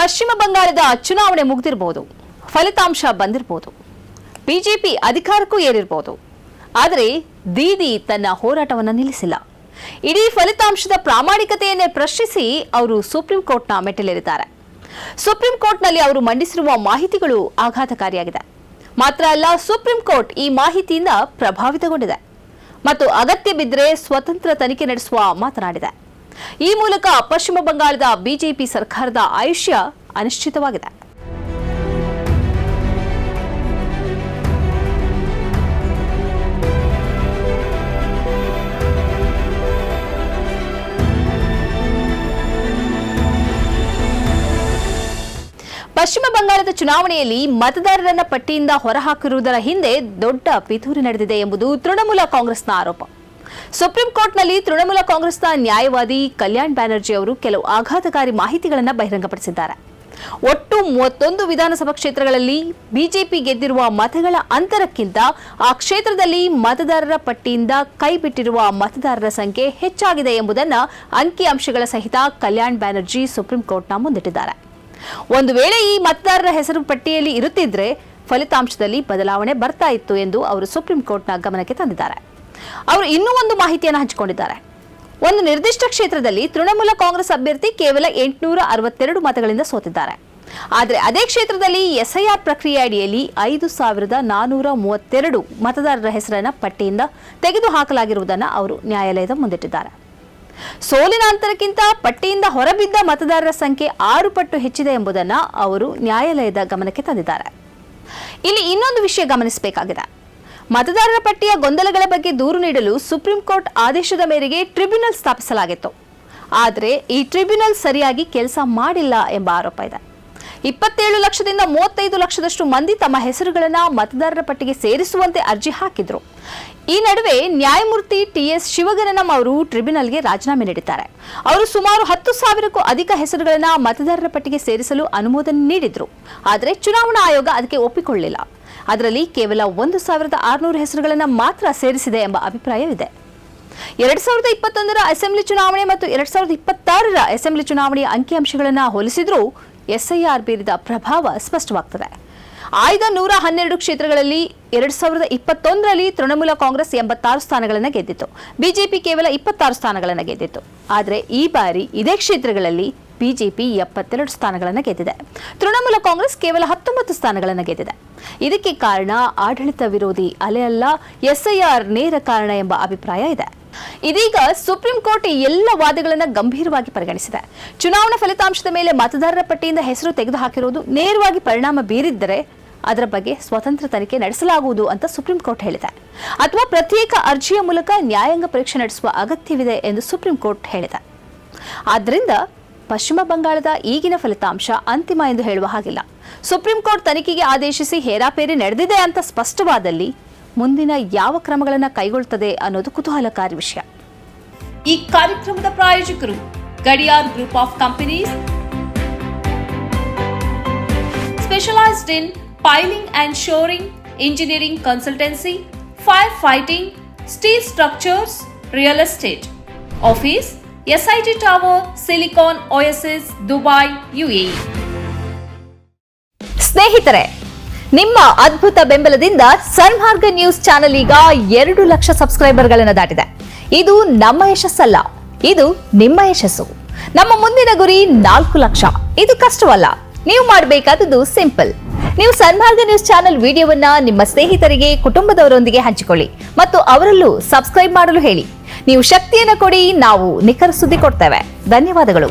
ಪಶ್ಚಿಮ ಬಂಗಾಳದ ಚುನಾವಣೆ ಮುಗಿದಿರಬಹುದು, ಫಲಿತಾಂಶ ಬಂದಿರಬಹುದು, ಬಿಜೆಪಿ ಅಧಿಕಾರಕ್ಕೂ ಏರಿರಬಹುದು. ಆದರೆ ದೀದಿ ತನ್ನ ಹೋರಾಟವನ್ನು ನಿಲ್ಲಿಸಿಲ್ಲ. ಇಡೀ ಫಲಿತಾಂಶದ ಪ್ರಾಮಾಣಿಕತೆಯನ್ನೇ ಪ್ರಶ್ನಿಸಿ ಅವರು ಸುಪ್ರೀಂ ಕೋರ್ಟ್ನ ಮೆಟ್ಟಿಲೇರಿದ್ದಾರೆ. ಸುಪ್ರೀಂ ಕೋರ್ಟ್ನಲ್ಲಿ ಅವರು ಮಂಡಿಸಿರುವ ಮಾಹಿತಿಗಳು ಆಘಾತಕಾರಿಯಾಗಿದೆ. ಮಾತ್ರ ಅಲ್ಲ, ಸುಪ್ರೀಂ ಕೋರ್ಟ್ ಈ ಮಾಹಿತಿಯಿಂದ ಪ್ರಭಾವಿತಗೊಂಡಿದೆ ಮತ್ತು ಅಗತ್ಯ ಬಿದ್ದರೆ ಸ್ವತಂತ್ರ ತನಿಖೆ ನಡೆಸುವ ಮಾತನಾಡಿದೆ. ಈ ಮೂಲಕ ಪಶ್ಚಿಮ ಬಂಗಾಳದ ಬಿಜೆಪಿ ಸರ್ಕಾರದ ಆಯುಷ್ಯ ಅನಿಶ್ಚಿತವಾಗಿದೆ. ಪಶ್ಚಿಮ ಬಂಗಾಳದ ಚುನಾವಣೆಯಲ್ಲಿ ಮತದಾರರನ್ನ ಪಟ್ಟಿಯಿಂದ ಹೊರಹಾಕಿರುವುದರ ಹಿಂದೆ ದೊಡ್ಡ ಪಿತೂರಿ ನಡೆದಿದೆ ಎಂಬುದು ತೃಣಮೂಲ ಕಾಂಗ್ರೆಸ್ನ ಆರೋಪ. ಸುಪ್ರೀಂ ಕೋರ್ಟ್ನಲ್ಲಿ ತೃಣಮೂಲ ಕಾಂಗ್ರೆಸ್ನ ನ್ಯಾಯವಾದಿ ಕಲ್ಯಾಣ್ ಬ್ಯಾನರ್ಜಿ ಅವರು ಕೆಲವು ಆಘಾತಕಾರಿ ಮಾಹಿತಿಗಳನ್ನು ಬಹಿರಂಗಪಡಿಸಿದ್ದಾರೆ. ಒಟ್ಟು 31 ವಿಧಾನಸಭಾ ಕ್ಷೇತ್ರಗಳಲ್ಲಿ ಬಿಜೆಪಿ ಗೆದ್ದಿರುವ ಮತಗಳ ಅಂತರಕ್ಕಿಂತ ಆ ಕ್ಷೇತ್ರದಲ್ಲಿ ಮತದಾರರ ಪಟ್ಟಿಯಿಂದ ಕೈಬಿಟ್ಟಿರುವ ಮತದಾರರ ಸಂಖ್ಯೆ ಹೆಚ್ಚಾಗಿದೆ ಎಂಬುದನ್ನು ಅಂಕಿಅಂಶಗಳ ಸಹಿತ ಕಲ್ಯಾಣ್ ಬ್ಯಾನರ್ಜಿ ಸುಪ್ರೀಂ ಕೋರ್ಟ್ನ ಮುಂದಿಟ್ಟಿದ್ದಾರೆ. ಒಂದು ವೇಳೆ ಈ ಮತದಾರರ ಹೆಸರು ಪಟ್ಟಿಯಲ್ಲಿ ಇರುತ್ತಿದ್ರೆ ಫಲಿತಾಂಶದಲ್ಲಿ ಬದಲಾವಣೆ ಬರ್ತಾ ಇತ್ತು ಎಂದು ಅವರು ಸುಪ್ರೀಂ ಕೋರ್ಟ್ನ ಗಮನಕ್ಕೆ ತಂದಿದ್ದಾರೆ. ಅವರು ಇನ್ನೂ ಒಂದು ಮಾಹಿತಿಯನ್ನು ಹಂಚಿಕೊಂಡಿದ್ದಾರೆ. ಒಂದು ನಿರ್ದಿಷ್ಟ ಕ್ಷೇತ್ರದಲ್ಲಿ ತೃಣಮೂಲ ಕಾಂಗ್ರೆಸ್ ಅಭ್ಯರ್ಥಿ ಕೇವಲ 862 ಮತಗಳಿಂದ ಸೋತಿದ್ದಾರೆ. ಆದರೆ ಅದೇ ಕ್ಷೇತ್ರದಲ್ಲಿ ಎಸ್ಐಆರ್ ಪ್ರಕ್ರಿಯೆ ಅಡಿಯಲ್ಲಿ 5432 ಮತದಾರರ ಹೆಸರನ್ನ ಪಟ್ಟಿಯಿಂದ ತೆಗೆದುಹಾಕಲಾಗಿರುವುದನ್ನು ಅವರು ನ್ಯಾಯಾಲಯದ ಮುಂದಿಟ್ಟಿದ್ದಾರೆ. ಸೋಲಿನ ಅಂತರಕ್ಕಿಂತ ಪಟ್ಟಿಯಿಂದ ಹೊರಬಿದ್ದ ಮತದಾರರ ಸಂಖ್ಯೆ 6 ಪಟ್ಟು ಹೆಚ್ಚಿದೆ ಎಂಬುದನ್ನು ಅವರು ನ್ಯಾಯಾಲಯದ ಗಮನಕ್ಕೆ ತಂದಿದ್ದಾರೆ. ಇಲ್ಲಿ ಇನ್ನೊಂದು ವಿಷಯ ಗಮನಿಸಬೇಕಾಗಿದೆ. ಮತದಾರರ ಪಟ್ಟಿಯ ಗೊಂದಲಗಳ ಬಗ್ಗೆ ದೂರು ನೀಡಲು ಸುಪ್ರೀಂ ಕೋರ್ಟ್ ಆದೇಶದ ಮೇರೆಗೆ ಟ್ರಿಬ್ಯುನಲ್ ಸ್ಥಾಪಿಸಲಾಗಿತ್ತು. ಆದರೆ ಈ ಟ್ರಿಬ್ಯುನಲ್ ಸರಿಯಾಗಿ ಕೆಲಸ ಮಾಡಿಲ್ಲ ಎಂಬ ಆರೋಪ ಇದೆ. 27 ಲಕ್ಷದಿಂದ 35 ಲಕ್ಷದಷ್ಟು ಮಂದಿ ತಮ್ಮ ಹೆಸರುಗಳನ್ನು ಮತದಾರರ ಪಟ್ಟಿಗೆ ಸೇರಿಸುವಂತೆ ಅರ್ಜಿ ಹಾಕಿದ್ರು. ಈ ನಡುವೆ ನ್ಯಾಯಮೂರ್ತಿ ಟಿಎಸ್ ಶಿವಗಣನಂ ಅವರು ಟ್ರಿಬ್ಯುನಲ್ಗೆ ರಾಜೀನಾಮೆ ನೀಡಿದ್ದಾರೆ. ಅವರು ಸುಮಾರು 10,000ಕ್ಕೂ ಅಧಿಕ ಹೆಸರುಗಳನ್ನು ಮತದಾರರ ಪಟ್ಟಿಗೆ ಸೇರಿಸಲು ಅನುಮೋದನೆ ನೀಡಿದ್ರು. ಆದರೆ ಚುನಾವಣಾ ಆಯೋಗ ಅದಕ್ಕೆ ಒಪ್ಪಿಕೊಳ್ಳಲಿಲ್ಲ. ಅದರಲ್ಲಿ ಕೇವಲ 1,600 ಹೆಸರುಗಳನ್ನು ಮಾತ್ರ ಸೇರಿಸಿದೆ ಎಂಬ ಅಭಿಪ್ರಾಯವಿದೆ. 2021ರ ಅಸೆಂಬ್ಲಿ ಚುನಾವಣೆ ಮತ್ತು 2026ರ ಅಸೆಂಬ್ಲಿ ಚುನಾವಣೆಯ ಅಂಕಿಅಂಶಗಳನ್ನು ಹೋಲಿಸಿದ್ರೂ ಎಸ್ಐಆರ್ ಬೀರಿದ ಪ್ರಭಾವ ಸ್ಪಷ್ಟವಾಗ್ತದೆ. ಆಯ್ದ 112 ಕ್ಷೇತ್ರಗಳಲ್ಲಿ 2021ರಲ್ಲಿ ತೃಣಮೂಲ ಕಾಂಗ್ರೆಸ್ 86 ಸ್ಥಾನಗಳನ್ನು ಗೆದ್ದಿತ್ತು. ಬಿಜೆಪಿ ಕೇವಲ 26 ಸ್ಥಾನಗಳನ್ನು ಗೆದ್ದಿತ್ತು. ಆದರೆ ಈ ಬಾರಿ ಇದೇ ಕ್ಷೇತ್ರಗಳಲ್ಲಿ ಬಿಜೆಪಿ 72 ಸ್ಥಾನಗಳನ್ನು ಗೆದ್ದಿದೆ. ತೃಣಮೂಲ ಕಾಂಗ್ರೆಸ್ ಕೇವಲ 19 ಸ್ಥಾನಗಳನ್ನು ಗೆದ್ದಿದೆ. ಇದಕ್ಕೆ ಕಾರಣ ಆಡಳಿತ ವಿರೋಧಿ ಅಲೆ ಅಲ್ಲ, ಎಸ್ಐಆರ್ ನೇರ ಕಾರಣ ಎಂಬ ಅಭಿಪ್ರಾಯ ಇದೆ. ಇದೀಗ ಸುಪ್ರೀಂ ಕೋರ್ಟ್ ಎಲ್ಲ ವಾದಗಳನ್ನು ಗಂಭೀರವಾಗಿ ಪರಿಗಣಿಸಿದೆ. ಚುನಾವಣಾ ಫಲಿತಾಂಶದ ಮೇಲೆ ಮತದಾರರ ಪಟ್ಟಿಯಿಂದ ಹೆಸರು ತೆಗೆದುಹಾಕಿರುವುದು ನೇರವಾಗಿ ಪರಿಣಾಮ ಬೀರಿದ್ದರೆ ಅದರ ಬಗ್ಗೆ ಸ್ವತಂತ್ರ ತನಿಖೆ ನಡೆಸಲಾಗುವುದು ಅಂತ ಸುಪ್ರೀಂ ಕೋರ್ಟ್ ಹೇಳಿದೆ. ಅಥವಾ ಪ್ರತ್ಯೇಕ ಅರ್ಜಿಯ ಮೂಲಕ ನ್ಯಾಯಾಂಗ ಪರೀಕ್ಷೆ ನಡೆಸುವ ಅಗತ್ಯವಿದೆ ಎಂದು ಸುಪ್ರೀಂ ಕೋರ್ಟ್ ಹೇಳಿದೆ. ಆದ್ದರಿಂದ ಪಶ್ಚಿಮ ಬಂಗಾಳದ ಈಗಿನ ಫಲಿತಾಂಶ ಅಂತಿಮ ಎಂದು ಹೇಳುವ ಹಾಗಿಲ್ಲ. ಸುಪ್ರೀಂ ಕೋರ್ಟ್ ತನಿಖೆಗೆ ಆದೇಶಿಸಿ ಹೇರಾಪೇರಿ ನಡೆದಿದೆ ಅಂತ ಸ್ಪಷ್ಟವಾದಲ್ಲಿ ಮುಂದಿನ ಯಾವ ಕ್ರಮಗಳನ್ನು ಕೈಗೊಳ್ಳುತ್ತದೆ ಅನ್ನೋದು ಕುತೂಹಲಕಾರಿ ವಿಷಯ. ಈ ಕಾರ್ಯಕ್ರಮದ ಪ್ರಾಯೋಜಕರು Gadiyar group of companies, specialised in piling and shoring, engineering consultancy, firefighting, steel structures, real estate. Office, SIT Tower, Silicon Oasis, Dubai, UAE. ಸ್ನೇಹಿತರೆ, ನಿಮ್ಮ ಅದ್ಭುತ ಬೆಂಬಲದಿಂದ ಸನ್ಮಾರ್ಗ ನ್ಯೂಸ್ ಚಾನೆಲ್ ಈಗ 2 ಲಕ್ಷ ಸಬ್ಸ್ಕ್ರೈಬರ್ಗಳನ್ನು ದಾಟಿದೆ. ಇದು ನಮ್ಮ ಯಶಸ್ಸಲ್ಲ, ಇದು ನಿಮ್ಮ ಯಶಸ್ಸು. ನಮ್ಮ ಮುಂದಿನ ಗುರಿ 4 ಲಕ್ಷ. ಇದು ಕಷ್ಟವಲ್ಲ. ನೀವು ಮಾಡಬೇಕಾದದ್ದು ಸಿಂಪಲ್. ನೀವು ಸನ್ಮಾರ್ಗ ನ್ಯೂಸ್ ಚಾನೆಲ್ ವಿಡಿಯೋವನ್ನ ನಿಮ್ಮ ಸ್ನೇಹಿತರಿಗೆ, ಕುಟುಂಬದವರೊಂದಿಗೆ ಹಂಚಿಕೊಳ್ಳಿ ಮತ್ತು ಅವರಲ್ಲೂ ಸಬ್ಸ್ಕ್ರೈಬ್ ಮಾಡಲು ಹೇಳಿ. ನೀವು ಶಕ್ತಿಯನ್ನು ಕೊಡಿ, ನಾವು ನಿಖರ ಸುದ್ದಿ ಕೊಡ್ತೇವೆ. ಧನ್ಯವಾದಗಳು.